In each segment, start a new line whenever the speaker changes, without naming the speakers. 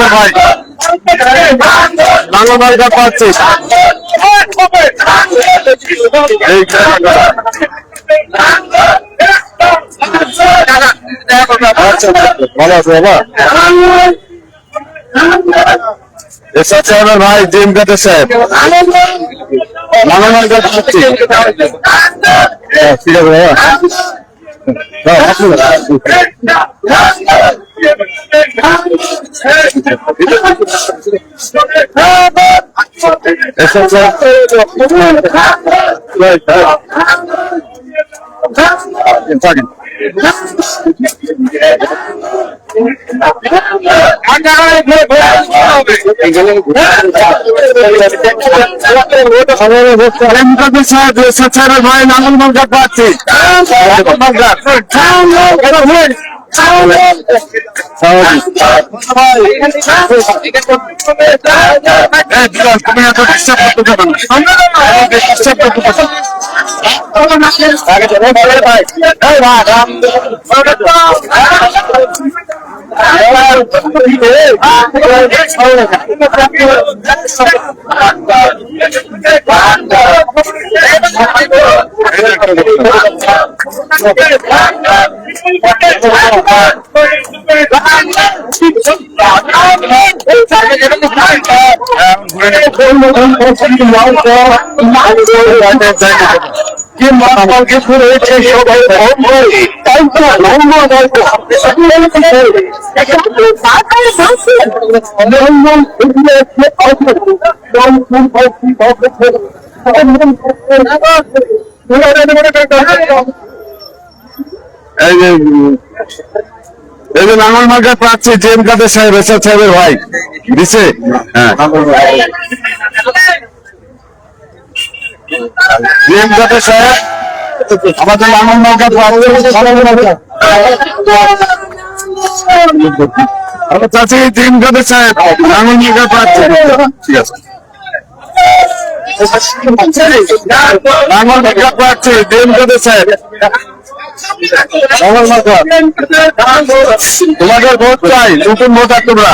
ভাই লাঙ্গলবাড়িটা পাচ্ছি ভালো আছে বাবা ভাই জিম কাটে সাহেব লাঙ্গলবাড়িটা পাচ্ছি ঠিক আছে ভাই লাঙ্গলবাড়িটা পাচ্ছি আমাকে শুনেছে সবাই তাই তো এই যে লাঙ্গল মার্কা পাচ্ছে জেম কাদের সাহেব এসব সাহেবের ভাই দিছে হ্যাঁ জেম কাদের সাহেব আমাদের লাঙ্গল মার্কা আমরা চাচ্ছি জেম কাদের সাহেব লাঙ্গল মার্কা পাচ্ছে ঠিক আছে লাঙ্গল মার্কা পাচ্ছে জেম কাদের সাহেব তোমাদের ভোট চাই নতুন ভোটার তোমরা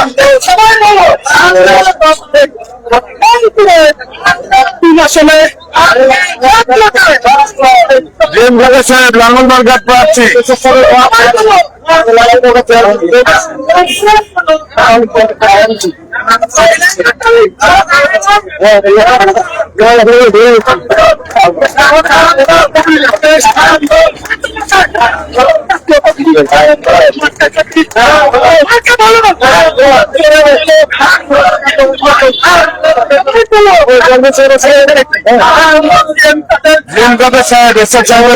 সাহেব লাঙ্গলমার ঘাট পাচ্ছি সাহেব এসব চাইলে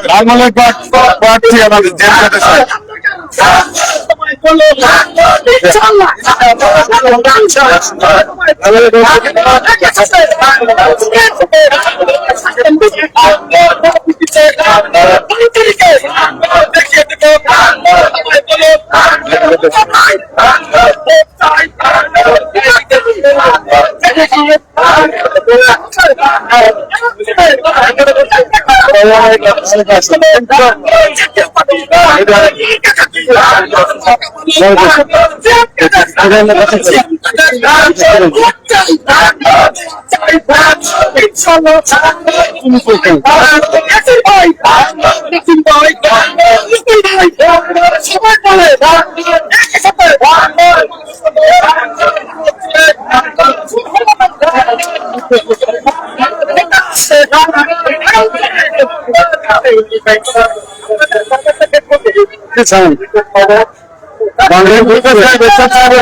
লাঙ্গলের প্রার্থী আমাদের জেম কাদের সাহেব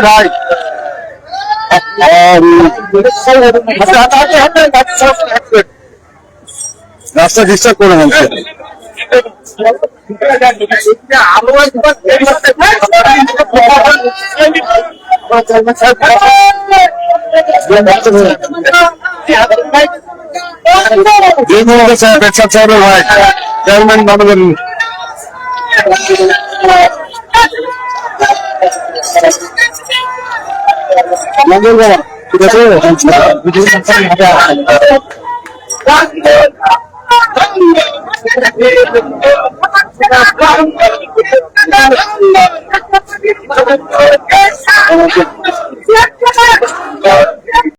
ভাই রাস্তা ডিস্টার্ব করে সাহেব ভাই চেয়ারম্যান বানাবেন মঙ্গলবার ঠিক আছে
Thank you.